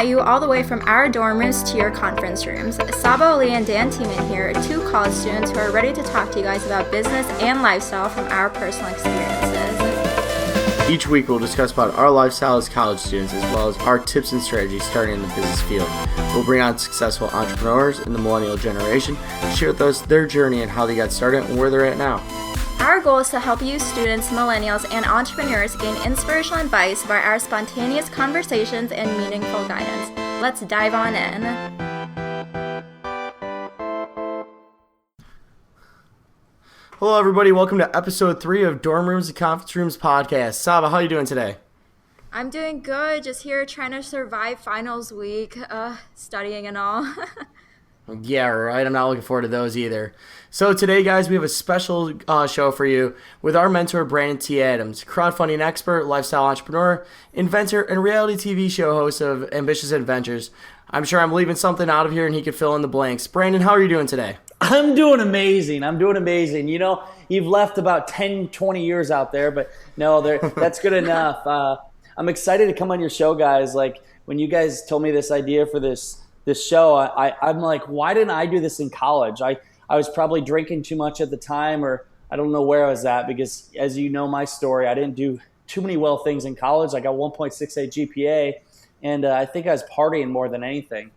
at you all the way from our dorm rooms to your conference rooms. Saba, Ali, and Dan Tiemann here are two college students who are ready to talk to you guys about business and lifestyle from our personal experiences. Each week we'll discuss about our lifestyle as college students as well as our tips and strategies starting in the business field. We'll bring on successful entrepreneurs in the millennial generation to share with us their journey and how they got started and where they're at now. Our goal is to help you students, millennials, and entrepreneurs gain inspirational advice by our spontaneous conversations and meaningful guidance. Let's dive on in. Hello everybody, welcome to episode 3 of Dorm Rooms and Conference Rooms podcast. Saba, how are you doing today? I'm doing good, just here trying to survive finals week, studying and all. Yeah, right. I'm not looking forward to those either. So today, guys, we have a special show for you with our mentor, Brandon T. Adams, crowdfunding expert, lifestyle entrepreneur, inventor, and reality TV show host of Ambitious Adventures. I'm sure I'm leaving something out of here and he could fill in the blanks. Brandon, how are you doing today? I'm doing amazing. You know, you've left about 10, 20 years out there, but no, that's good enough. I'm excited to come on your show, guys. Like, when you guys told me this idea for this show, I'm like, why didn't I do this in college? I was probably drinking too much at the time, or I don't know where I was at, because as you know my story, I didn't do too many well things in college. I got 1.68 GPA, and I think I was partying more than anything.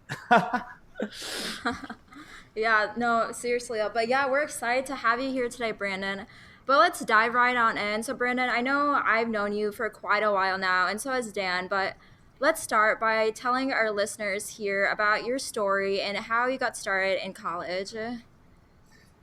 Yeah, no, seriously. But yeah, we're excited to have you here today, Brandon. But let's dive right on in. So Brandon, I know I've known you for quite a while now, and so has Dan, but let's start by telling our listeners here about your story and how you got started in college.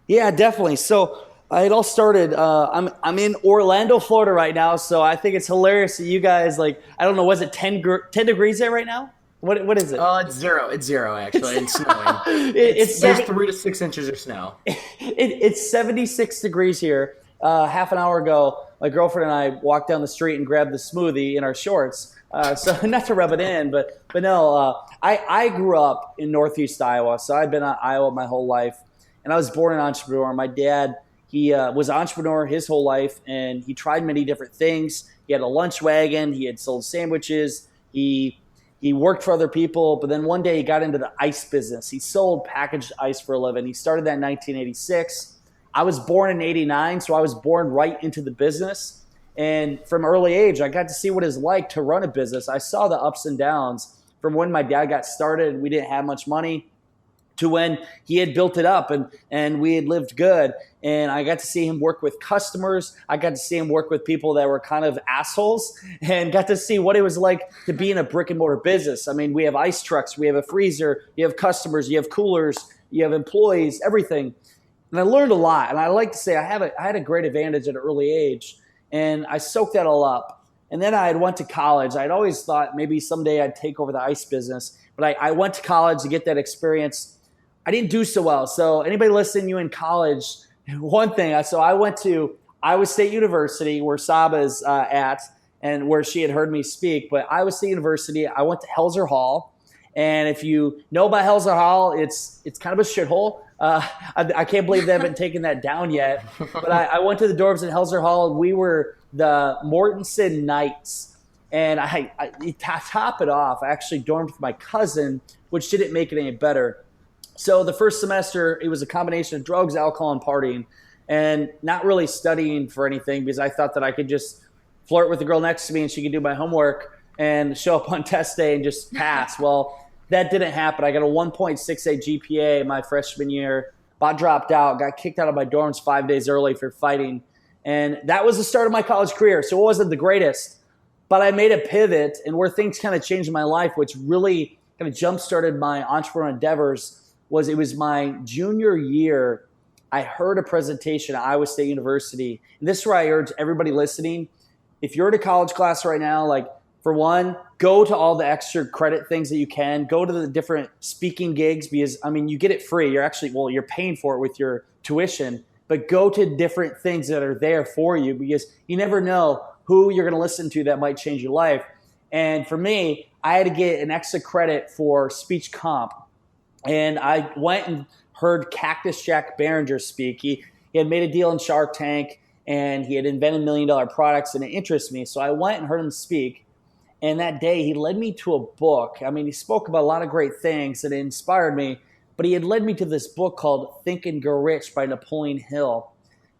Yeah, definitely. So it all started, I'm in Orlando, Florida right now, so I think it's hilarious that you guys, like, I don't know, was it 10 degrees there right now? What is it? It's zero. It's zero, actually. It's snowing. There's 3 to 6 inches of snow. It's 76 degrees here. Half an hour ago, my girlfriend and I walked down the street and grabbed the smoothie in our shorts. So not to rub it in, but no, I grew up in Northeast Iowa, so I've been in Iowa my whole life, and I was born an entrepreneur. My dad, he was an entrepreneur his whole life, and he tried many different things. He had a lunch wagon. He had sold sandwiches. He worked for other people, but then one day he got into the ice business. He sold packaged ice for a living. He started that in 1986. I was born in 89, so I was born right into the business. And from early age, I got to see what it's like to run a business. I saw the ups and downs from when my dad got started and we didn't have much money to when he had built it up and we had lived good. And I got to see him work with customers. I got to see him work with people that were kind of assholes, and got to see what it was like to be in a brick and mortar business. I mean, we have ice trucks, we have a freezer, you have customers, you have coolers, you have employees, everything. And I learned a lot. And I like to say I had a great advantage at an early age, and I soaked that all up. And then I had went to college. I'd always thought maybe someday I'd take over the ice business, but I went to college to get that experience. I didn't do so well. So anybody listening, you in college, one thing, so I went to Iowa State University, where Saba's at, and where she had heard me speak. But Iowa State University, I went to Helzer Hall. And if you know about Helzer Hall, it's kind of a shithole. I can't believe they haven't taken that down yet. But I went to the dorms at Helzer Hall, and we were the Mortensen Knights. And to top it off, I actually dormed with my cousin, which didn't make it any better. So the first semester, it was a combination of drugs, alcohol, and partying, and not really studying for anything, because I thought that I could just flirt with the girl next to me and she could do my homework and show up on test day and just pass. Well, that didn't happen. I got a 1.68 GPA my freshman year, about dropped out, got kicked out of my dorms 5 days early for fighting. And that was the start of my college career. So it wasn't the greatest, but I made a pivot, and where things kind of changed my life, which really kind of jump-started my entrepreneurial endeavors, it was my junior year. I heard a presentation at Iowa State University. And this is where I urge everybody listening, if you're in a college class right now, like, for one, go to all the extra credit things that you can. Go to the different speaking gigs, because, I mean, you get it free. You're paying for it with your tuition. But go to different things that are there for you, because you never know who you're going to listen to that might change your life. And for me, I had to get an extra credit for speech comp. And I went and heard Cactus Jack Barringer speak. He had made a deal in Shark Tank, and he had invented $1 million products, and it interested me. So I went and heard him speak. And that day he led me to a book. I mean, he spoke about a lot of great things and it inspired me, but he had led me to this book called Think and Grow Rich by Napoleon Hill.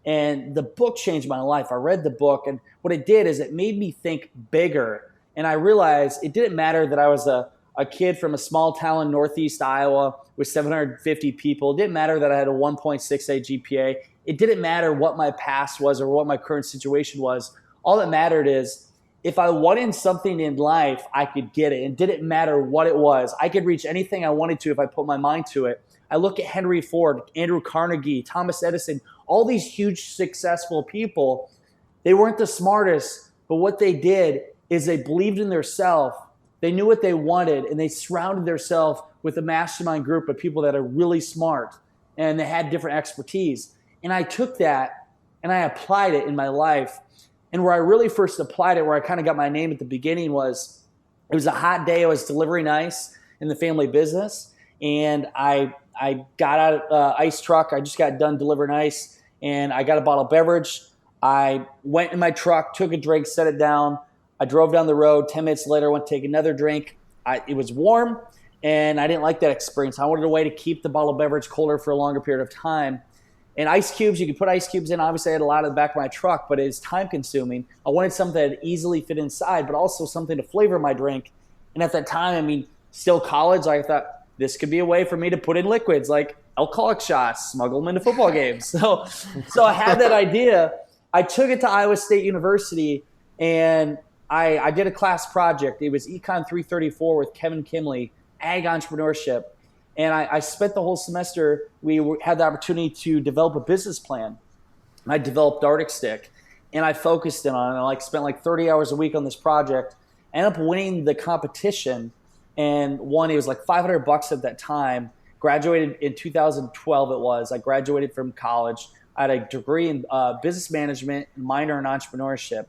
And the book changed my life. I read the book, and what it did is it made me think bigger. And I realized it didn't matter that I was a kid from a small town in Northeast Iowa with 750 people. It didn't matter that I had a 1.68 GPA. It didn't matter what my past was or what my current situation was. All that mattered is if I wanted something in life, I could get it. It didn't matter what it was. I could reach anything I wanted to if I put my mind to it. I look at Henry Ford, Andrew Carnegie, Thomas Edison, all these huge successful people. They weren't the smartest, but what they did is they believed in themselves. They knew what they wanted, and they surrounded themselves with a mastermind group of people that are really smart, and they had different expertise. And I took that, and I applied it in my life. And where I really first applied it, where I kind of got my name at the beginning was, it was a hot day. I was delivering ice in the family business, and I got out of ice truck. I just got done delivering ice, and I got a bottle of beverage. I went in my truck, took a drink, set it down. I drove down the road. 10 minutes later, I went to take another drink. It was warm, and I didn't like that experience. I wanted a way to keep the bottle of beverage colder for a longer period of time. And ice cubes, you could put ice cubes in. Obviously, I had a lot in the back of my truck, but it's time consuming. I wanted something that easily fit inside, but also something to flavor my drink. And at that time, I mean, still college, I thought this could be a way for me to put in liquids like alcoholic shots, smuggle them into football games. So I had that idea. I took it to Iowa State University, and I did a class project. It was Econ 334 with Kevin Kimley, Ag Entrepreneurship. And I spent the whole semester, we had the opportunity to develop a business plan. I developed Arctic Stick, and I focused in on it. I spent like 30 hours a week on this project. I ended up winning the competition and won. It was like $500 at that time. Graduated in 2012 it was. I graduated from college. I had a degree in business management, minor in entrepreneurship.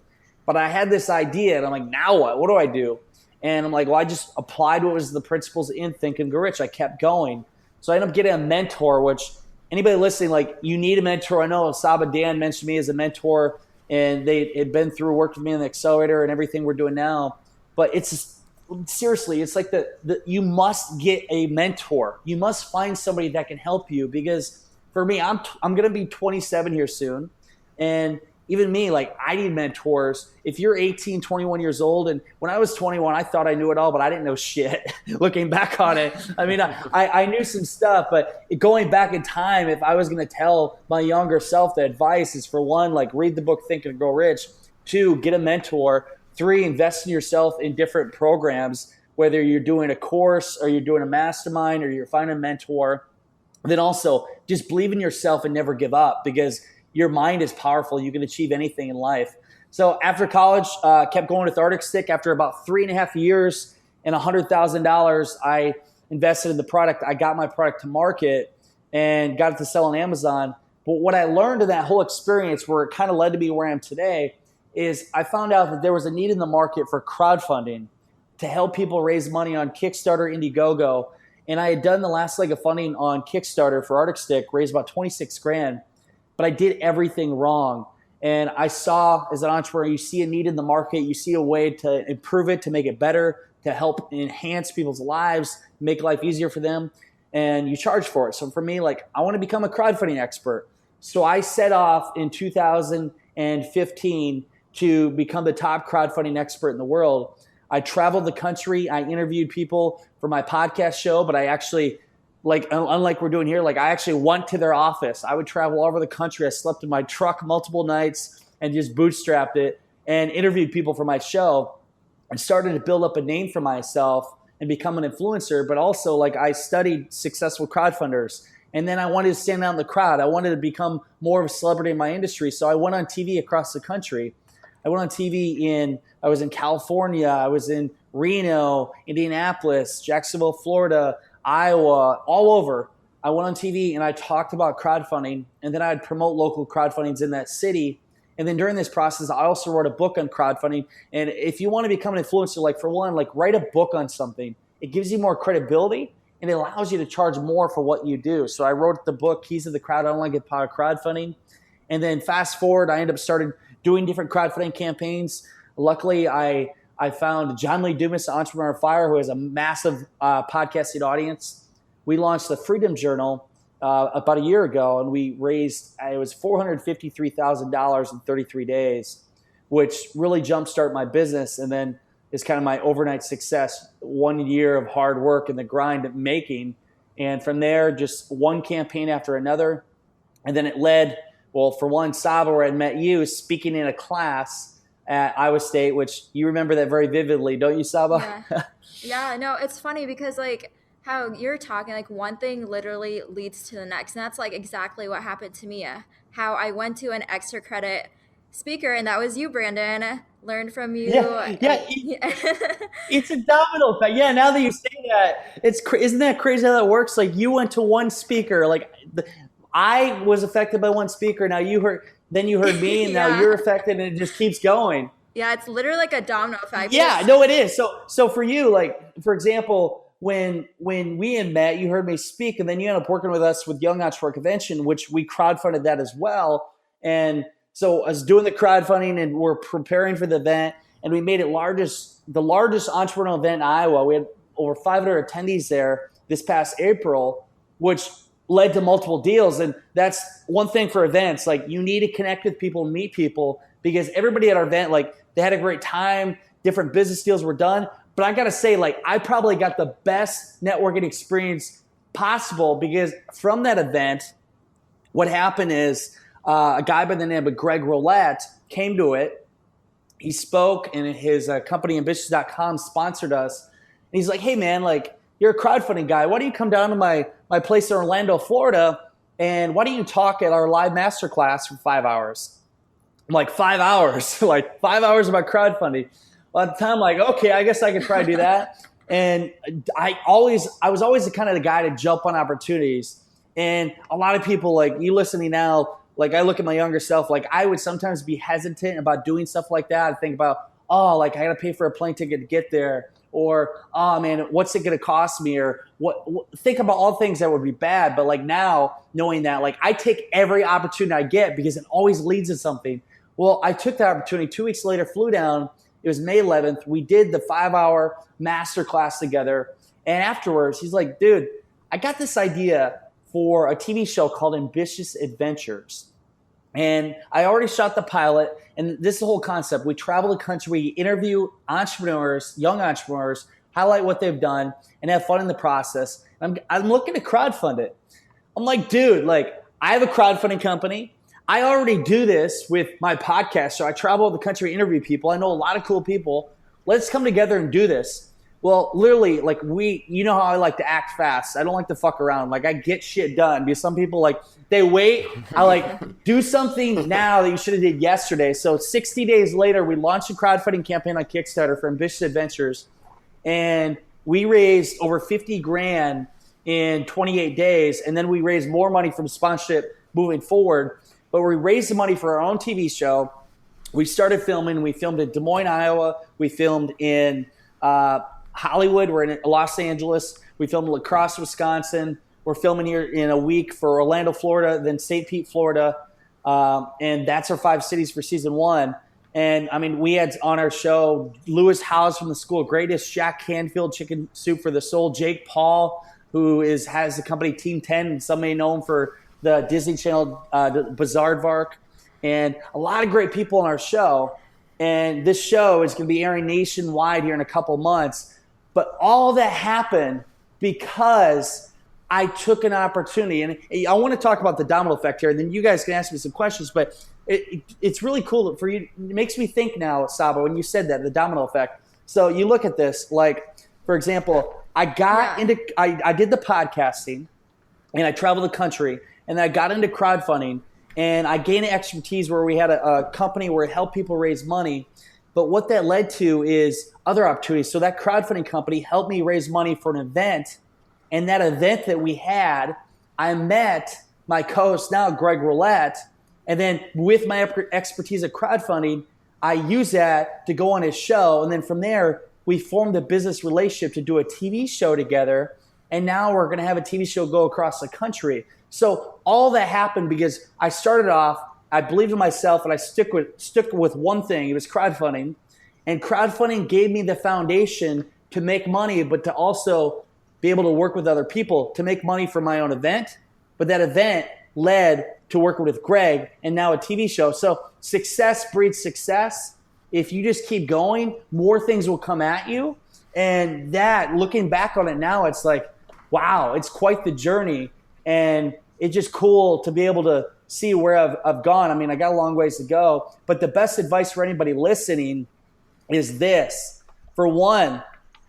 But I had this idea, and I'm like, now what? What do I do? And I'm like, well, I just applied what was the principles in Think and Grow Rich. I kept going. So I ended up getting a mentor, which anybody listening, like, you need a mentor. I know Saba Dan mentioned me as a mentor, and they had been through, worked with me on the accelerator and everything we're doing now. But it's seriously, it's like you must get a mentor. You must find somebody that can help you, because for me, I'm going to be 27 here soon. And even me, like, I need mentors. If you're 18, 21 years old, and when I was 21, I thought I knew it all, but I didn't know shit. Looking back on it, I mean, I knew some stuff, but going back in time, if I was going to tell my younger self, the advice is, for one, like, read the book Think and Grow Rich. 2, get a mentor. 3, invest in yourself in different programs, whether you're doing a course or you're doing a mastermind or you're finding a mentor. Then also just believe in yourself and never give up, because your mind is powerful. You can achieve anything in life. So after college, kept going with Arctic Stick. After about 3.5 years and $100,000, I invested in the product. I got my product to market and got it to sell on Amazon. But what I learned in that whole experience, where it kind of led to me where I am today, is I found out that there was a need in the market for crowdfunding to help people raise money on Kickstarter, Indiegogo. And I had done the last leg of funding on Kickstarter for Arctic Stick, raised about 26 grand. But I did everything wrong. And I saw, as an entrepreneur, you see a need in the market, you see a way to improve it, to make it better, to help enhance people's lives, make life easier for them, and you charge for it. So for me, like, I want to become a crowdfunding expert. So I set off in 2015 to become the top crowdfunding expert in the world. I traveled the country. I interviewed people for my podcast show, but I actually, like, unlike we're doing here, like, I actually went to their office. I would travel all over the country. I slept in my truck multiple nights and just bootstrapped it and interviewed people for my show and started to build up a name for myself and become an influencer. But also, like, I studied successful crowdfunders. And then I wanted to stand out in the crowd. I wanted to become more of a celebrity in my industry. So I went on TV across the country. I went on TV I was in California. I was in Reno, Indianapolis, Jacksonville, Florida, Iowa, all over. I went on TV and I talked about crowdfunding, and then I'd promote local crowdfundings in that city. And then during this process, I also wrote a book on crowdfunding. And if you want to become an influencer, like, for one, like, write a book on something. It gives you more credibility and it allows you to charge more for what you do. So I wrote the book, Keys to the Crowd, Unlike Get Power Crowdfunding. And then fast forward, I ended up started doing different crowdfunding campaigns. Luckily, I I found John Lee Dumas, Entrepreneur on Fire, who has a massive podcasting audience. We launched the Freedom Journal about a year ago, and we raised, it was $453,000 in 33 days, which really jumpstarted my business. And then is kind of my overnight success, 1 year of hard work and the grind of making. And from there, just one campaign after another. And then it led, well, for one, Saba, where I met you, speaking in a class at Iowa State, which you remember that very vividly, don't you, Saba? Yeah. Yeah, no, it's funny because like how you're talking, like one thing literally leads to the next. And that's like exactly what happened to me. How I went to an extra credit speaker, and that was you, Brandon. Learned from you. Yeah. It's a domino effect. Yeah, now that you say that, isn't that crazy how that works? Like you went to one speaker, like I was affected by one speaker. Now you heard me, and now you're affected, and it just keeps going. Yeah, it's literally like a domino effect. Yeah, no, it is. So for you, like for example, when we had met, you heard me speak, and then you ended up working with us with Young Entrepreneur Convention, which we crowdfunded that as well. And so I was doing the crowdfunding, and we're preparing for the event, and we made it the largest entrepreneurial event in Iowa. We had over 500 attendees there this past April, which led to multiple deals. And that's one thing for events. Like you need to connect with people and meet people, because everybody at our event, like they had a great time, different business deals were done. But I got to say, like I probably got the best networking experience possible, because from that event, what happened is, a guy by the name of Greg Roulette came to it. He spoke, and his company ambitious.com sponsored us. And he's like, hey man, like you're a crowdfunding guy. Why don't you come down to my place in Orlando, Florida, and why don't you talk at our live masterclass for 5 hours? I'm like, 5 hours? Like 5 hours about crowdfunding. Well, at the time, I'm like, okay, I guess I could try to do that. And I was always the kind of the guy to jump on opportunities. And a lot of people, like you listening now, like I look at my younger self, like I would sometimes be hesitant about doing stuff like that. I think about, oh, like I got to pay for a plane ticket to get there, or oh man, what's it going to cost me, or what? Think about all things that would be bad. But like now, knowing that, like I take every opportunity I get because it always leads to something. Well, I took that opportunity. 2 weeks later, flew down. It was May 11th. We did the 5-hour masterclass together, and afterwards, he's like, dude, I got this idea for a TV show called Ambitious Adventures. And I already shot the pilot, and this is the whole concept. We travel the country, we interview entrepreneurs, young entrepreneurs, highlight what they've done, and have fun in the process. I'm looking to crowdfund it. I'm like, dude, like I have a crowdfunding company. I already do this with my podcast. So I travel the country, interview people. I know a lot of cool people. Let's come together and do this. Well, literally, like you know how I like to act fast. I don't like to fuck around. Like I get shit done, because some people like they wait. I like do something now that you should have did yesterday. So 60 days later, we launched a crowdfunding campaign on Kickstarter for Ambitious Adventures, and we raised over 50 grand in 28 days. And then we raised more money from sponsorship moving forward. But we raised the money for our own TV show. We started filming. We filmed in Des Moines, Iowa. We filmed in Hollywood. We're in Los Angeles. We filmed in La Crosse, Wisconsin. We're filming here in a week for Orlando, Florida, then St. Pete, Florida. And that's our 5 cities for season 1. And I mean, we had on our show Lewis Howes from the School of Greatness, Jack Canfield, Chicken Soup for the Soul, Jake Paul, who has the company Team 10, and some may know him for the Disney Channel Bizarrevark, and a lot of great people on our show. And this show is going to be airing nationwide here in a couple months. But all that happened because I took an opportunity. And I want to talk about the domino effect here, and then you guys can ask me some questions. But it's really cool for you. It makes me think now, Saba, when you said that, the domino effect. So you look at this, like, for example, I did the podcasting, and I traveled the country, and I got into crowdfunding, and I gained expertise where we had a company where it helped people raise money. But what that led to is other opportunities. So that crowdfunding company helped me raise money for an event. And that event that we had, I met my co-host now, Greg Roulette. And then with my expertise at crowdfunding, I used that to go on his show. And then from there, we formed a business relationship to do a TV show together. And now we're going to have a TV show go across the country. So all that happened because I started off, I believed in myself, and I stuck with one thing. It was crowdfunding. And crowdfunding gave me the foundation to make money, but to also be able to work with other people to make money for my own event. But that event led to working with Greg and now a TV show. So success breeds success. If you just keep going, more things will come at you. And that, looking back on it now, it's like, wow, it's quite the journey. And it's just cool to be able to see where I've gone. I mean, I got a long ways to go. But the best advice for anybody listening is this. For one,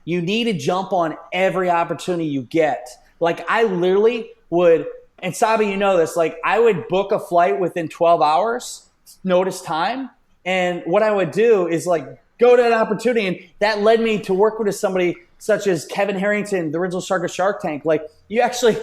you need to jump on every opportunity you get. Like I literally would, and Sabi, you know this, like I would book a flight within 12 hours, notice time. And what I would do is like go to an opportunity. And that led me to work with somebody such as Kevin Harrington, the original shark of Shark Tank. Like you actually,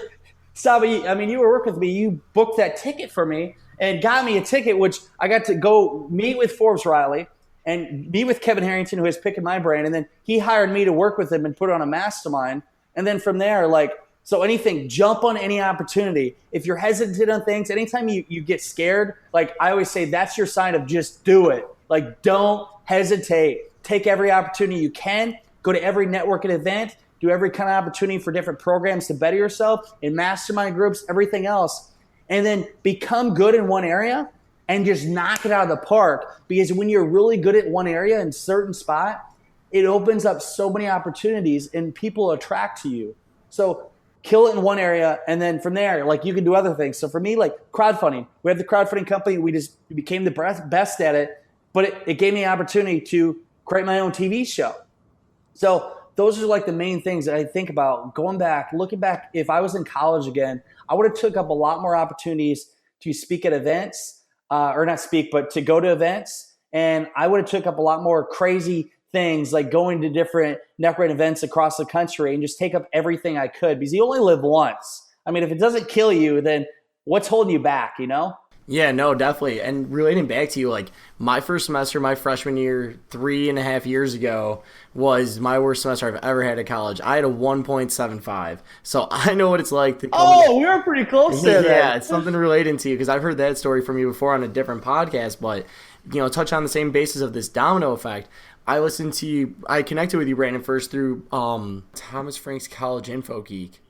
Sabi, I mean, you were working with me. You booked that ticket for me and got me a ticket, which I got to go meet with Forbes Riley and meet with Kevin Harrington, who is picking my brain. And then he hired me to work with him and put on a mastermind. And then from there, like, so anything, jump on any opportunity. If you're hesitant on things, anytime you get scared, like I always say, that's your sign of just do it. Like, don't hesitate. Take every opportunity you can. Go to every networking event. Do every kind of opportunity for different programs to better yourself in mastermind groups, everything else. And then become good in one area and just knock it out of the park. Because when you're really good at one area in a certain spot, it opens up so many opportunities and people attract to you. So kill it in one area, and then from there, like you can do other things. So for me, like crowdfunding, we have the crowdfunding company. We just became the best at it, but it gave me an opportunity to create my own TV show. So those are like the main things that I think about. Going back, looking back, if I was in college again, I would have took up a lot more opportunities to speak at events, or not speak, but to go to events. And I would have took up a lot more crazy things like going to different networking events across the country and just take up everything I could, because you only live once. I mean, if it doesn't kill you, then what's holding you back, you know? Yeah, no, definitely. And relating back to you, like my first semester, my freshman year, 3.5 years ago, was my worst semester I've ever had at college. I had a 1.75. So I know what it's like to come we were pretty close there. Yeah, it's something relating to you because I've heard that story from you before on a different podcast, but touch on the same basis of this domino effect. I connected with you, Brandon, first through Thomas Frank's College Info Geek.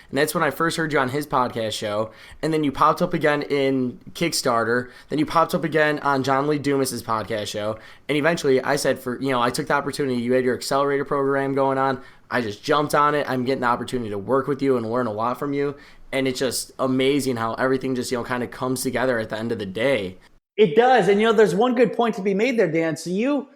And that's when I first heard you on his podcast show. And then you popped up again in Kickstarter. Then you popped up again on John Lee Dumas's podcast show. And eventually I said I took the opportunity. You had your accelerator program going on. I just jumped on it. I'm getting the opportunity to work with you and learn a lot from you. And it's just amazing how everything just, kind of comes together at the end of the day. It does. And, there's one good point to be made there, Dan. So you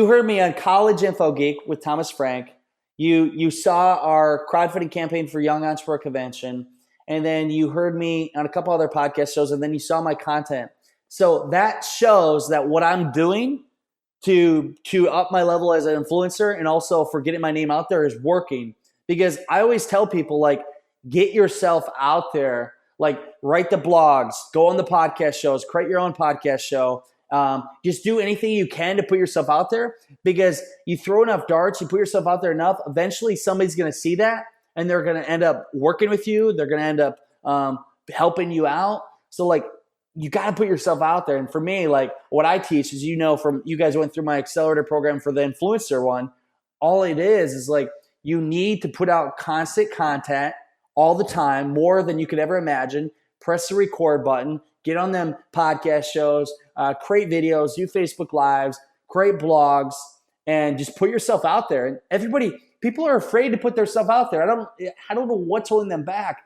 heard me on College Info Geek with Thomas Frank. You saw our crowdfunding campaign for Young Entrepreneur Convention, and then you heard me on a couple other podcast shows, and then you saw my content. So that shows that what I'm doing to up my level as an influencer and also for getting my name out there is working. Because I always tell people, like, get yourself out there. Like, write the blogs, go on the podcast shows, create your own podcast show. Just do anything you can to put yourself out there, because you throw enough darts, you put yourself out there enough, eventually somebody's going to see that and they're going to end up working with you. They're going to end up helping you out. So like, you got to put yourself out there. And for me, like what I teach is, from you guys went through my accelerator program for the influencer one. All it is like, you need to put out constant content all the time, more than you could ever imagine. Press the record button, get on them podcast shows, create videos, do Facebook Lives, create blogs, and just put yourself out there. And people are afraid to put themselves out there. I don't know what's holding them back.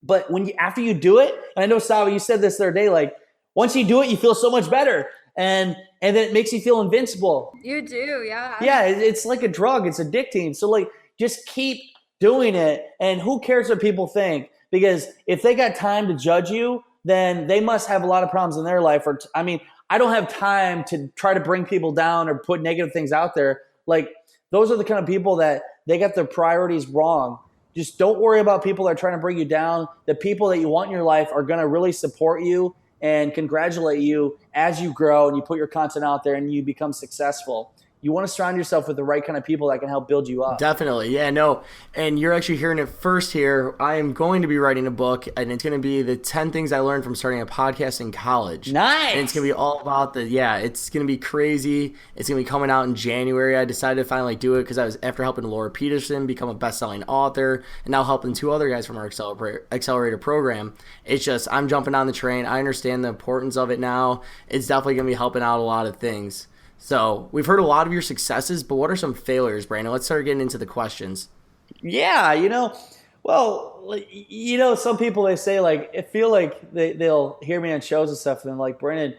But after you do it, and I know, Sava, you said this the other day, like once you do it, you feel so much better. And then it makes you feel invincible. You do, yeah. Yeah, it's like a drug. It's addicting. So like, just keep doing it. And who cares what people think? Because if they got time to judge you, then they must have a lot of problems in their life. I don't have time to try to bring people down or put negative things out there. Like, those are the kind of people that they got their priorities wrong. Just don't worry about people that are trying to bring you down. The people that you want in your life are going to really support you and congratulate you as you grow and you put your content out there and you become successful. you want to surround yourself with the right kind of people that can help build you up. Definitely. Yeah, no. And you're actually hearing it first here. I am going to be writing a book, and it's going to be the 10 things I learned from starting a podcast in college. Nice. And it's going to be all about it's going to be crazy. It's going to be coming out in January. I decided to finally do it because I was after helping Laura Peterson become a best-selling author and now helping 2 other guys from our accelerator program. It's just, I'm jumping on the train. I understand the importance of it now. It's definitely going to be helping out a lot of things. So we've heard a lot of your successes, but what are some failures, Brandon? Let's start getting into the questions. Yeah, some people, they say, like, I feel like they'll hear me on shows and stuff, and they're like, Brandon,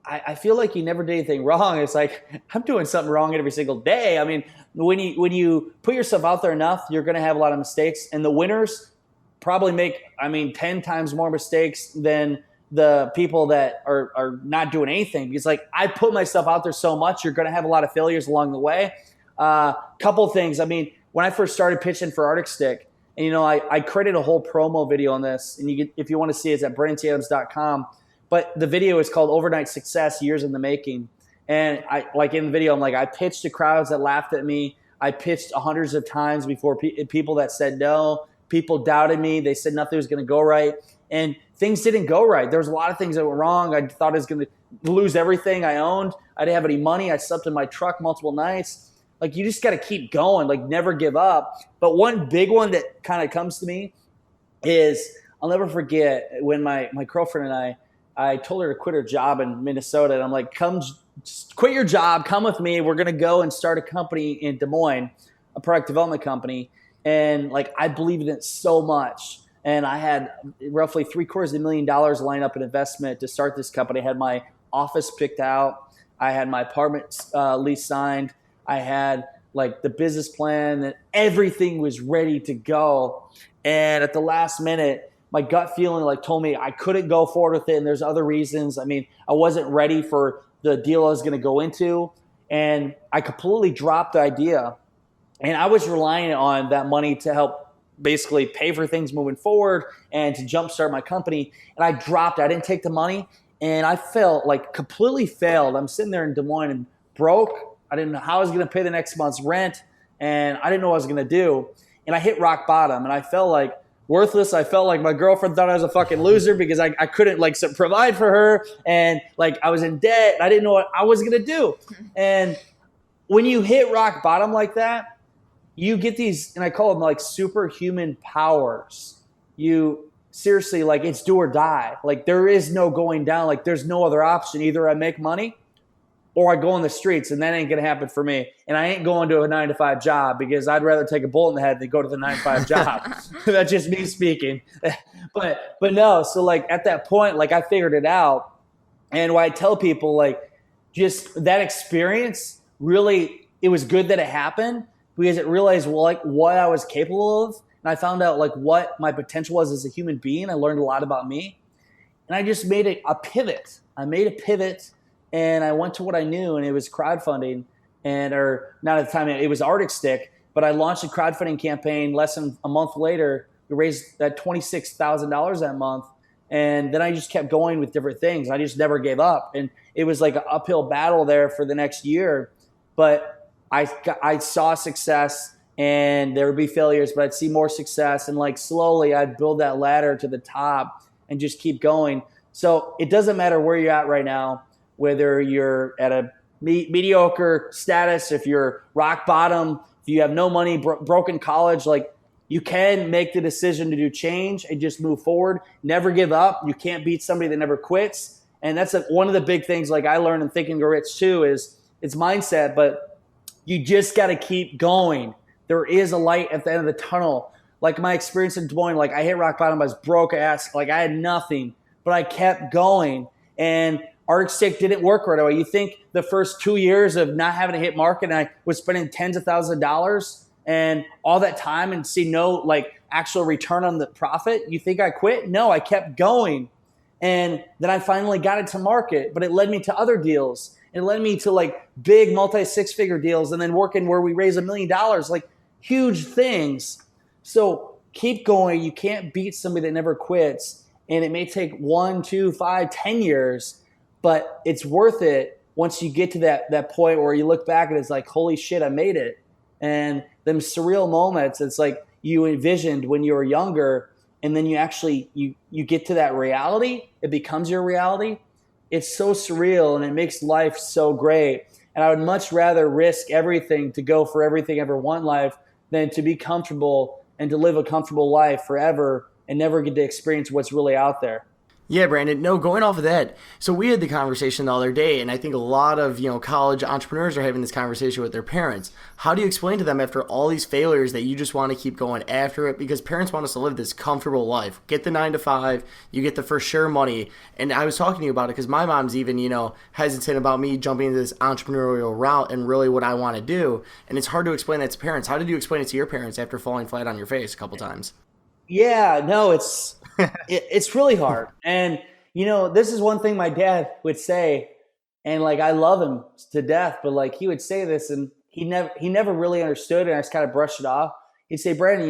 I feel like you never did anything wrong. It's like, I'm doing something wrong every single day. I mean, when you put yourself out there enough, you're going to have a lot of mistakes, and the winners probably make, 10 times more mistakes than the people that are not doing anything, because like I put myself out there so much, you're going to have a lot of failures along the way. Couple things. I mean, when I first started pitching for Arctic Stick, and I created a whole promo video on this, and if you want to see it, it's at BrandonTadams.com. But the video is called Overnight Success, Years in the Making. And in the video, I'm like, I pitched to crowds that laughed at me. I pitched hundreds of times before people that said no. People doubted me. They said nothing was going to go right. And things didn't go right. There was a lot of things that were wrong. I thought I was going to lose everything I owned. I didn't have any money. I slept in my truck multiple nights. Like, you just got to keep going, like never give up. But one big one that kind of comes to me is, I'll never forget when my girlfriend and I told her to quit her job in Minnesota. And I'm like, just quit your job. Come with me. We're going to go and start a company in Des Moines, a product development company. And like, I believed in it so much. And I had roughly $750,000 lined up in investment to start this company. I had my office picked out. I had my apartment lease signed. I had like the business plan, and everything was ready to go. And at the last minute, my gut feeling like told me I couldn't go forward with it. And there's other reasons. I mean, I wasn't ready for the deal I was going to go into. And I completely dropped the idea. And I was relying on that money to help basically pay for things moving forward and to jumpstart my company. And I dropped it. I didn't take the money, and I felt like completely failed. I'm sitting there in Des Moines and broke. I didn't know how I was going to pay the next month's rent, and I didn't know what I was going to do. And I hit rock bottom, and I felt like worthless. I felt like my girlfriend thought I was a fucking loser because I couldn't provide for her, and like I was in debt. And I didn't know what I was going to do. And when you hit rock bottom like that, you get these, and I call them like superhuman powers. You seriously, like, it's do or die. Like, there is no going down. Like, there's no other option. Either I make money or I go on the streets, and that ain't going to happen for me. And I ain't going to a 9-to-5 job because I'd rather take a bullet in the head than go to the 9-to-5 job. That's just me speaking. But no, so like at that point, like I figured it out. And what I tell people, like, just that experience, really, it was good that it happened, because it realized what I was capable of. And I found out like what my potential was as a human being. I learned a lot about me. And I just made a pivot. I made a pivot, and I went to what I knew, and it was crowdfunding. Or not at the time, it was Arctic Stick. But I launched a crowdfunding campaign less than a month later. We raised that $26,000 that month. And then I just kept going with different things. I just never gave up. And it was like an uphill battle there for the next year. But I saw success, and there would be failures, but I'd see more success. And like slowly I'd build that ladder to the top and just keep going. So it doesn't matter where you're at right now, whether you're at a mediocre status, if you're rock bottom, if you have no money, broken college, like, you can make the decision to do change and just move forward. Never give up. You can't beat somebody that never quits. And that's one of the big things like I learned in Think and Grow Rich too, is it's mindset, but you just got to keep going. There is a light at the end of the tunnel. Like my experience in Des Moines, like I hit rock bottom, I was broke ass, like I had nothing, but I kept going. And Arctic Stick didn't work right away. You think the first 2 years of not having a hit market, and I was spending tens of thousands of dollars and all that time and see no like actual return on the profit, you think I quit? No, I kept going. And then I finally got it to market, but it led me to other deals. It led me to like big multi-6-figure deals, and then working where we raise $1 million, like huge things. So keep going. You can't beat somebody that never quits. And it may take 1, 2, 5, 10 years, but it's worth it once you get to that point where you look back and it's like, holy shit, I made it. And them surreal moments, it's like you envisioned when you were younger, and then you actually you get to that reality. It becomes your reality. It's so surreal, and it makes life so great. And I would much rather risk everything to go for everything I ever want in life than to be comfortable and to live a comfortable life forever and never get to experience what's really out there. Yeah, Brandon. No, going off of that. So we had the conversation the other day, and I think a lot of college entrepreneurs are having this conversation with their parents. How do you explain to them after all these failures that you just want to keep going after it? Because parents want us to live this comfortable life. Get the 9 to 5, you get the for sure money. And I was talking to you about it because my mom's even hesitant about me jumping into this entrepreneurial route and really what I want to do. And it's hard to explain that to parents. How did you explain it to your parents after falling flat on your face a couple times? Yeah, no, it's really hard. And this is one thing my dad would say, and like I love him to death, but like he would say this and he never really understood, and I just kind of brushed it off. He'd say, Brandon,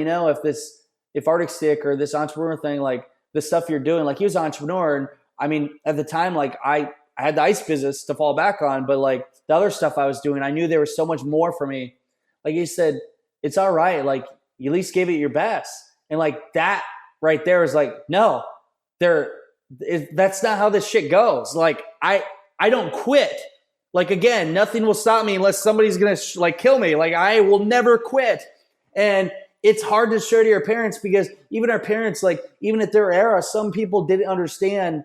if Arctic Stick or this entrepreneur thing, like the stuff you're doing, like he was an entrepreneur, and I mean at the time, like I had the ice business to fall back on, but like the other stuff I was doing, I knew there was so much more for me. Like he said, it's all right, like you at least gave it your best. And like that right there is like, no, that's not how this shit goes. Like I don't quit. Like again, nothing will stop me unless somebody's gonna kill me. Like I will never quit. And it's hard to show to your parents because even our parents, like even at their era, some people didn't understand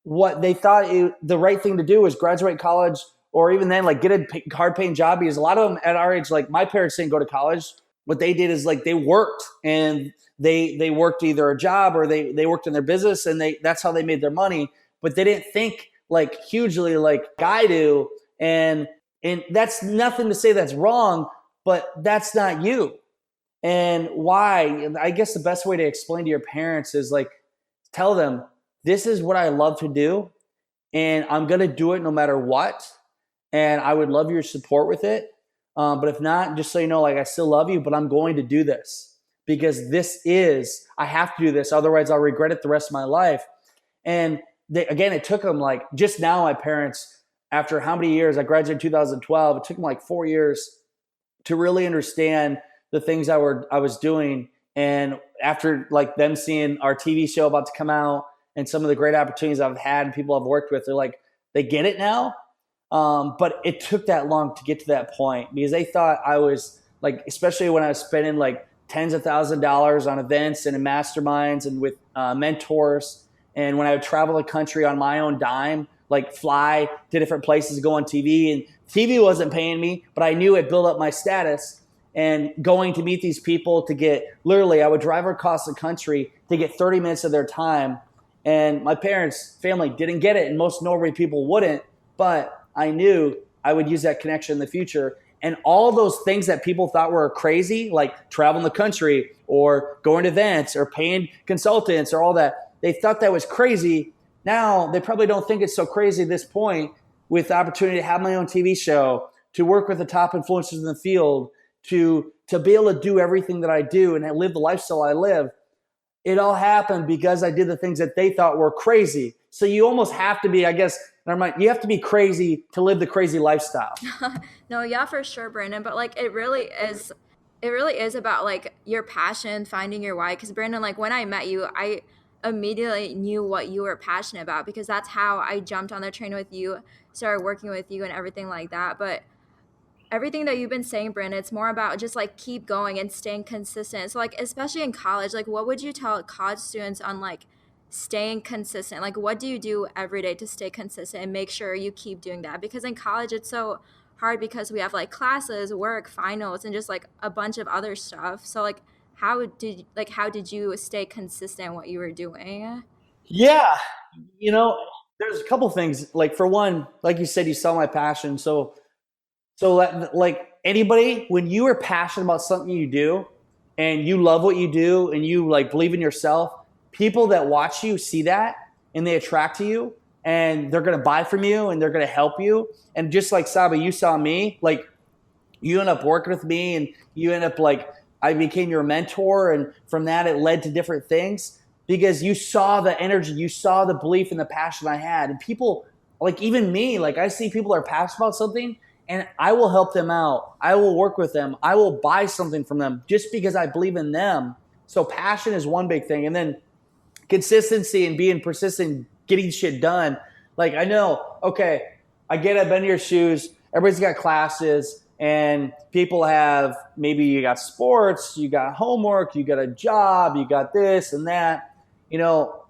what they thought the right thing to do was graduate college, or even then like get a hard paying job. Because a lot of them at our age, like my parents didn't go to college. What they did is like they worked, and they worked either a job or they worked in their business, and that's how they made their money. But they didn't think like hugely like I do. And that's nothing to say that's wrong, but that's not you. And why? I guess the best way to explain to your parents is like, tell them, this is what I love to do, and I'm going to do it no matter what. And I would love your support with it. But if not, just so you know, like I still love you, but I'm going to do this because I have to do this. Otherwise I'll regret it the rest of my life. And again, it took them like just now, my parents, after how many years? I graduated in 2012. It took them like 4 years to really understand the things I was doing. And after like them seeing our TV show about to come out and some of the great opportunities I've had and people I've worked with, they're like, they get it now. But it took that long to get to that point because they thought I was like, especially when I was spending like tens of thousands of dollars on events and in masterminds and with mentors. And when I would travel the country on my own dime, like fly to different places, go on TV, and TV wasn't paying me, but I knew it built up my status. And going to meet these people to get, literally, I would drive across the country to get 30 minutes of their time. And my parents' family didn't get it, and most normal people wouldn't, but I knew I would use that connection in the future. And all those things that people thought were crazy, like traveling the country or going to events or paying consultants or all that, they thought that was crazy. Now they probably don't think it's so crazy at this point, with the opportunity to have my own TV show, to work with the top influencers in the field, to be able to do everything that I do and live the lifestyle I live. It all happened because I did the things that they thought were crazy. So you almost have to be, I guess, you have to be crazy to live the crazy lifestyle. No, yeah, for sure, Brandon. But like, it really is about like your passion, finding your why. Because Brandon, like when I met you, I immediately knew what you were passionate about because that's how I jumped on the train with you, started working with you and everything like that. But everything that you've been saying, Brandon, it's more about just like keep going and staying consistent. So like, especially in college, like what would you tell college students on like staying consistent? Like what do you do every day to stay consistent and make sure you keep doing that? Because in college it's so hard because we have like classes, work, finals, and just like a bunch of other stuff. So like how did you stay consistent in what you were doing? Yeah. There's a couple things. Like for one, like you said, you saw my passion. So like anybody, when you are passionate about something you do and you love what you do and you like believe in yourself, people that watch you see that and they attract to you and they're going to buy from you and they're going to help you. And just like Saba, you saw me, like you end up working with me and you end up like, I became your mentor. And from that, it led to different things because you saw the energy, you saw the belief and the passion I had. And people like even me, like I see people are passionate about something and I will help them out. I will work with them. I will buy something from them just because I believe in them. So passion is one big thing. And then consistency and being persistent, getting shit done. Like I know, okay, I get I've been in your shoes. Everybody's got classes and people have, maybe you got sports, you got homework, you got a job, you got this and that. You know,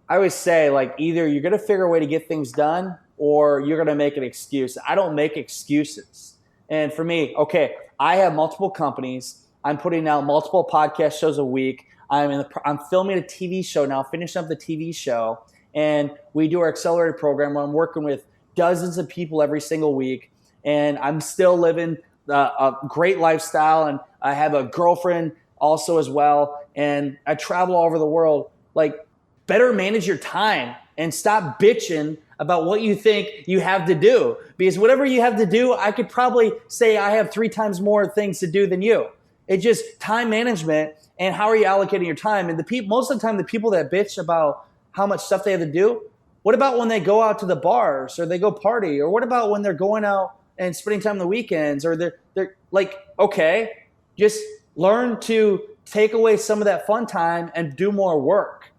I always say like either you're going to figure a way to get things done or you're going to make an excuse. I don't make excuses. And for me, okay, I have multiple companies. I'm putting out multiple podcast shows a week. I'm filming a TV show now, finishing up the TV show. And we do our accelerator program where I'm working with dozens of people every single week. And I'm still living a great lifestyle. And I have a girlfriend also as well. And I travel all over the world. Like, better manage your time and stop bitching about what you think you have to do. Because whatever you have to do, I could probably say I have 3 times more things to do than you. It's just time management and how are you allocating your time. And most of the time, the people that bitch about how much stuff they have to do, what about when they go out to the bars or they go party? Or what about when they're going out and spending time on the weekends? Or they're like, okay, just learn to take away some of that fun time and do more work.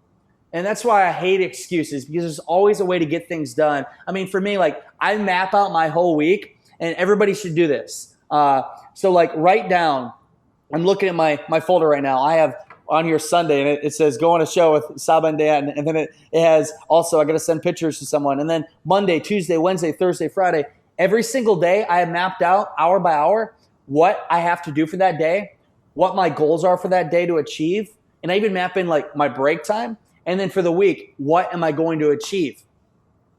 And that's why I hate excuses, because there's always a way to get things done. I mean, for me, like I map out my whole week, and everybody should do this. So like write down, I'm looking at my folder right now. I have on here Sunday, and it says go on a show with Saba and Dan. And then it has also, I got to send pictures to someone. And then Monday, Tuesday, Wednesday, Thursday, Friday, every single day I have mapped out hour by hour what I have to do for that day, what my goals are for that day to achieve. And I even map in like my break time. And then for the week, what am I going to achieve?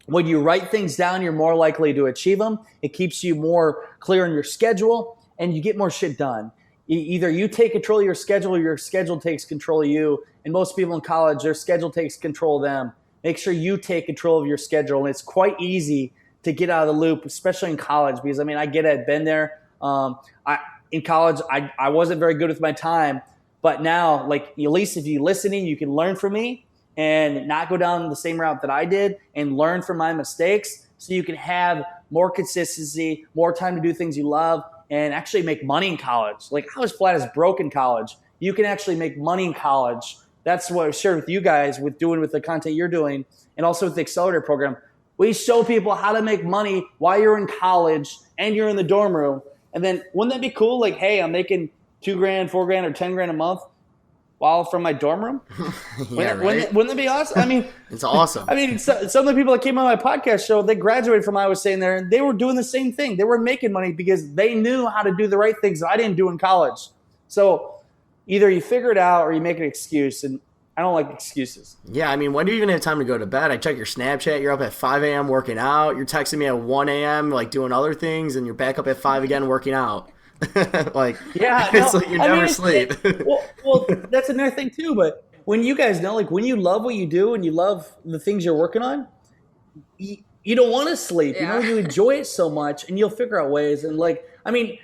When you write things down, you're more likely to achieve them. It keeps you more clear on your schedule, and you get more shit done. Either you take control of your schedule or your schedule takes control of you. And most people in college, their schedule takes control of them. Make sure you take control of your schedule. And it's quite easy to get out of the loop, especially in college, because, I mean, I get it. I've been there. In college, I wasn't very good with my time. But now, like, at least if you're listening, you can learn from me and not go down the same route that I did and learn from my mistakes so you can have more consistency, more time to do things you love, and actually make money in college. Like, I was flat as broke in college. You can actually make money in college. That's what I shared with you guys with the content you're doing, and also with the accelerator program. We show people how to make money while you're in college and you're in the dorm room. And then wouldn't that be cool? Like, hey, I'm making $2,000, $4,000, or $10,000 a month while from my dorm room. Yeah, right? Wouldn't that be awesome? I mean, it's awesome. I mean, some of the people that came on my podcast show, they graduated from Iowa State, and they were doing the same thing. They were making money because they knew how to do the right things that I didn't do in college. So either you figure it out or you make an excuse, and I don't like excuses. Yeah, I mean, when do you even have time to go to bed? I check your Snapchat. You're up at 5 a.m. working out. You're texting me at 1 a.m. like doing other things, and you're back up at 5 again working out. Like, yeah, it's like you never sleep. well, that's another thing too. But when you guys know, like when you love what you do and you love the things you're working on, you don't want to sleep. Yeah. You enjoy it so much, and you'll figure out ways. And like, I mean,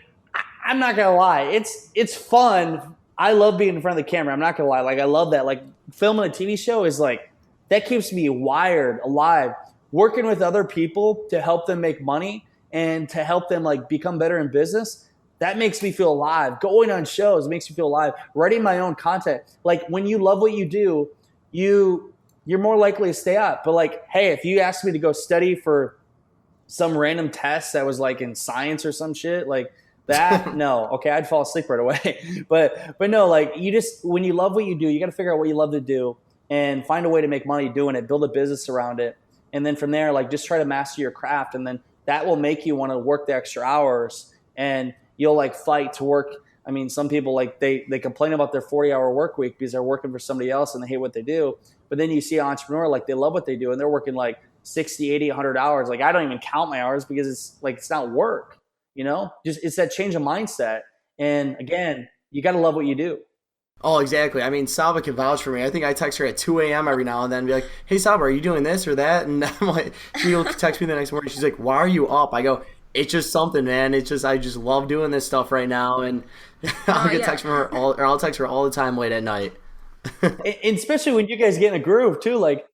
I'm not gonna lie, it's fun. I love being in front of the camera. I'm not gonna lie, like I love that. Like filming a TV show is like that keeps me wired, alive. Working with other people to help them make money and to help them like become better in business. That makes me feel alive. Going on shows makes me feel alive. Writing my own content. Like when you love what you do, you're more likely to stay up. But like, hey, if you asked me to go study for some random test that was like in science or some shit, like that, no. Okay, I'd fall asleep right away. But no, like when you love what you do, you got to figure out what you love to do and find a way to make money doing it, build a business around it. And then from there, like just try to master your craft. And then that will make you want to work the extra hours, and you'll like fight to work. I mean, some people like they complain about their 40-hour work week because they're working for somebody else and they hate what they do. But then you see an entrepreneur, like they love what they do and they're working like 60, 80, 100 hours. Like I don't even count my hours because it's not work, just it's that change of mindset. And again, you got to love what you do. Oh, exactly. I mean, Saba can vouch for me. I think I text her at 2 a.m. every now and then and be like, hey, Saba, are you doing this or that? And I'm like, she'll text me the next morning. She's like, why are you up? I go, it's just something, man. I just love doing this stuff right now, and I'll text from her I'll text her all the time late at night. And especially when you guys get in a groove too. Like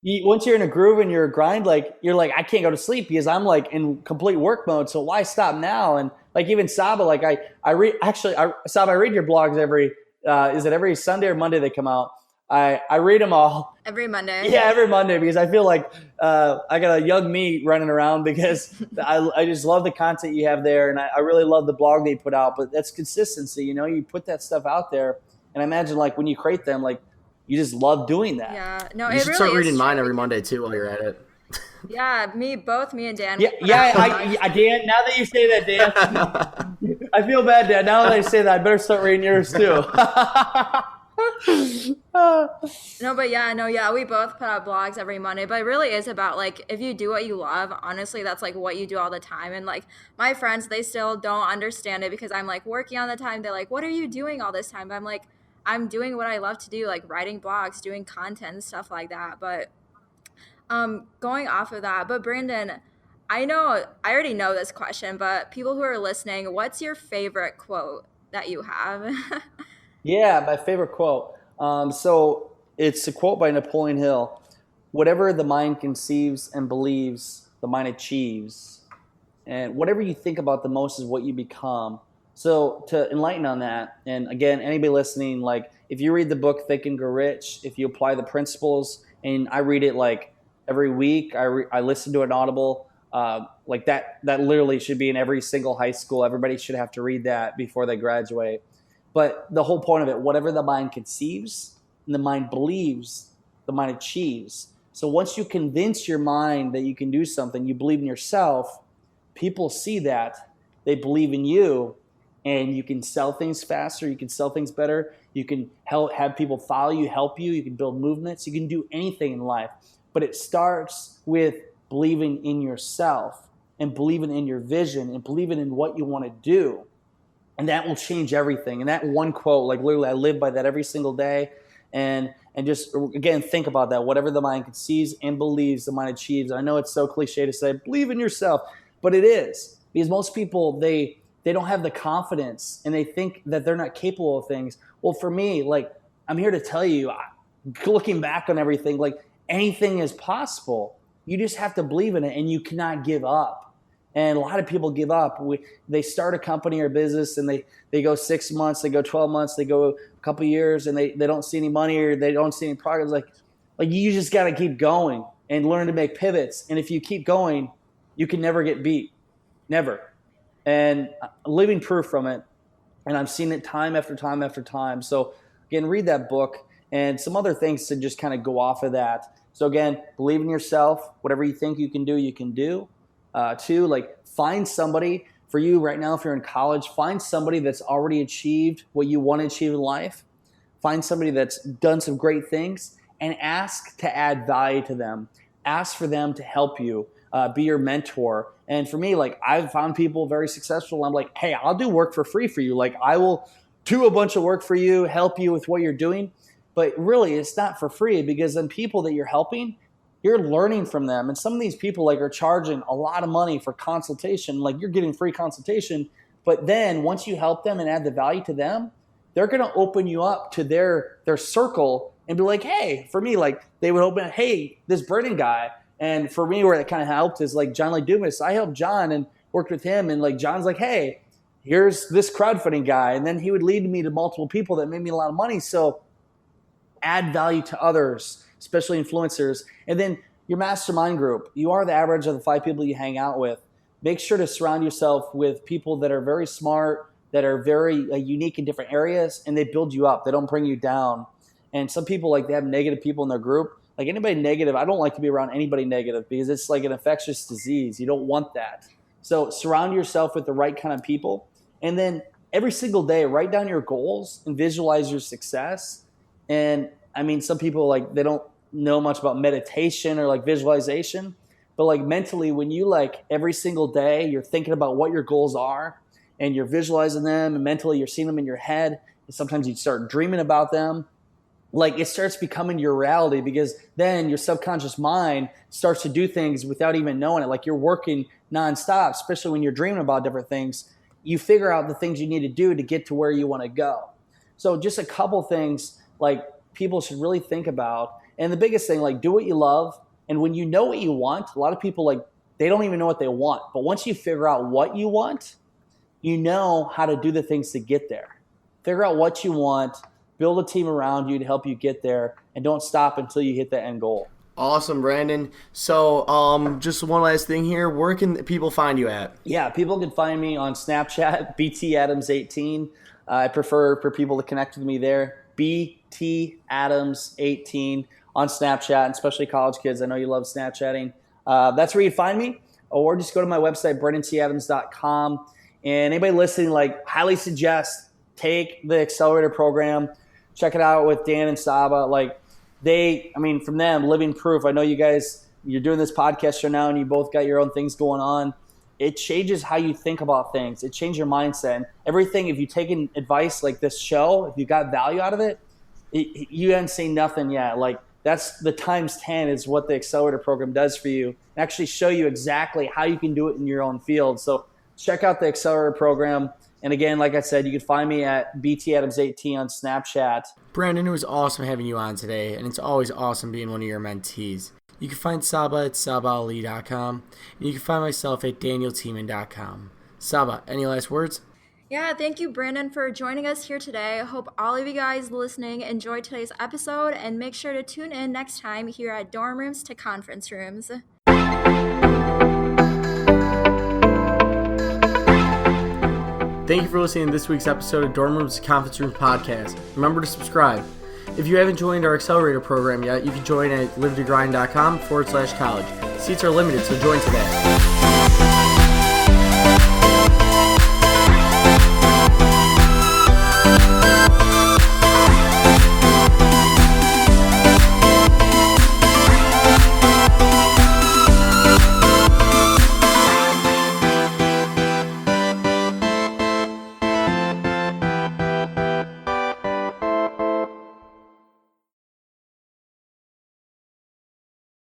once you're in a groove and you're a grind, like you're like, I can't go to sleep because I'm like in complete work mode. So why stop now? And like even Saba, like I read actually, Saba, I read your blogs every. Is it every Sunday or Monday they come out? I read them all. Every Monday. Yeah, every Monday because I feel like I got a young me running around because I just love the content you have there, and I really love the blog that you put out. But that's consistency, you put that stuff out there, and I imagine like when you create them, like you just love doing that. Yeah, no, You it should really start is reading true. mine every Monday too while you're at it. Yeah, both me and Dan. Yeah, Dan. Now that you say that, Dan, I feel bad, Dan. Now that I say that, I better start reading yours too. No, but yeah, we both put out blogs every Monday, but it really is about like if you do what you love, honestly, that's like what you do all the time. And like my friends, they still don't understand it because I'm like working on the time. They're like, what are you doing all this time? But I'm like, I'm doing what I love to do, like writing blogs, doing content and stuff like that. But going off of that, but Brandon, I already know this question, but people who are listening, what's your favorite quote that you have? Yeah, my favorite quote. So it's a quote by Napoleon Hill. Whatever the mind conceives and believes, the mind achieves. And whatever you think about the most is what you become. So to enlighten on that, and again, anybody listening, like if you read the book Think and Grow Rich, if you apply the principles, and I read it like every week, I listen to an Audible. Like that literally should be in every single high school. Everybody should have to read that before they graduate. But the whole point of it, whatever the mind conceives and the mind believes, the mind achieves. So once you convince your mind that you can do something, you believe in yourself, people see that, they believe in you, and you can sell things faster, you can sell things better, you can have people follow you, help you, you can build movements, you can do anything in life. But it starts with believing in yourself and believing in your vision and believing in what you want to do. And that will change everything. And that one quote, like literally I live by that every single day. And just, again, think about that. Whatever the mind conceives and believes, the mind achieves. I know it's so cliche to say, believe in yourself, but it is. Because most people, they don't have the confidence and they think that they're not capable of things. Well, for me, like, I'm here to tell you, looking back on everything, like anything is possible. You just have to believe in it and you cannot give up. And a lot of people give up. They start a company or business and they go 6 months, they go 12 months, they go a couple of years and they don't see any money or they don't see any progress. Like you just got to keep going and learn to make pivots. And if you keep going, you can never get beat. Never. And living proof from it. And I've seen it time after time after time. So again, read that book and some other things to just kind of go off of that. So again, believe in yourself. Whatever you think you can do, you can do. Two, like find somebody for you right now. If you're in college, find somebody that's already achieved what you want to achieve in life. Find somebody that's done some great things and ask to add value to them. Ask for them to help you, be your mentor. And for me, like I've found people very successful. I'm like, hey, I'll do work for free for you. Like I will do a bunch of work for you, help you with what you're doing. But really, it's not for free because then people that you're helping, you're learning from them. And some of these people like are charging a lot of money for consultation. Like you're getting free consultation. But then once you help them and add the value to them, they're going to open you up to their circle and be like, hey, for me, like they would open, hey, this Brennan guy. And for me, where that kind of helped is like John Lee Dumas. I helped John and worked with him. And like John's like, hey, here's this crowdfunding guy. And then he would lead me to multiple people that made me a lot of money. So add value to others, especially influencers. And then your mastermind group, you are the average of the 5 people you hang out with. Make sure to surround yourself with people that are very smart, that are very unique in different areas, and they build you up. They don't bring you down. And some people, like they have negative people in their group. Like anybody negative, I don't like to be around anybody negative because it's like an infectious disease. You don't want that. So surround yourself with the right kind of people. And then every single day, write down your goals and visualize your success. And I mean, some people like they don't know much about meditation or like visualization, but like mentally, when you like every single day, you're thinking about what your goals are and you're visualizing them and mentally you're seeing them in your head. And sometimes you start dreaming about them. Like it starts becoming your reality because then your subconscious mind starts to do things without even knowing it. Like you're working nonstop, especially when you're dreaming about different things. You figure out the things you need to do to get to where you want to go. So just a couple things like people should really think about And the biggest thing, like, do what you love. And when you know what you want, a lot of people, like, they don't even know what they want. But once you figure out what you want, you know how to do the things to get there. Figure out what you want, build a team around you to help you get there, and don't stop until you hit the end goal. Awesome, Brandon. So just one last thing here. Where can people find you at? Yeah, people can find me on Snapchat, BTAdams18. I prefer for people to connect with me there, BTAdams18 on Snapchat, and especially college kids. I know you love Snapchatting. That's where you find me, or just go to my website, BrandonTAdams.com. And anybody listening, like, highly suggest take the accelerator program, check it out with Dan and Saba. Like, from them, living proof. I know you guys, you're doing this podcast show now and you both got your own things going on. It changes how you think about things. It changes your mindset. And everything, if you take in advice like this show, if you got value out of it, you haven't seen nothing yet. Like, that's the times 10 is what the accelerator program does for you. And actually show you exactly how you can do it in your own field. So check out the accelerator program. And again, like I said, you can find me at BTAdams18 on Snapchat. Brandon, it was awesome having you on today, and it's always awesome being one of your mentees. You can find Saba at sabaali.com, and you can find myself at danieltieman.com. Saba, any last words? Yeah, thank you, Brandon, for joining us here today. I hope all of you guys listening enjoyed today's episode, and make sure to tune in next time here at Dorm Rooms to Conference Rooms. Thank you for listening to this week's episode of Dorm Rooms Conference Rooms Podcast. Remember to subscribe. If you haven't joined our accelerator program yet, you can join at livetogrind.com/college. Seats are limited, so join today.